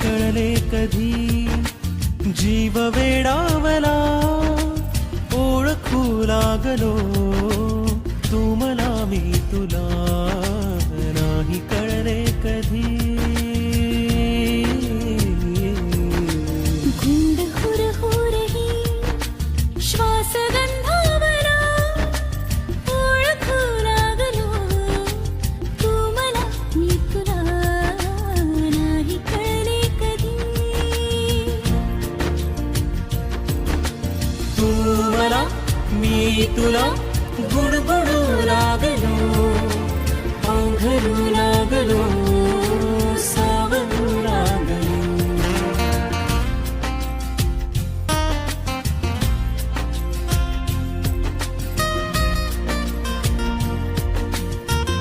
कळले कधी जीव वेडावला ओळखू लागलो तू मला मी तुला नाही कळले कधी गुंड हुर हुरही श्वास गंधावला ओळखू लागलो तू मला मी तुला नाही कळले कधी तू मला मी तुला गुणगुणू लागलो पांघरू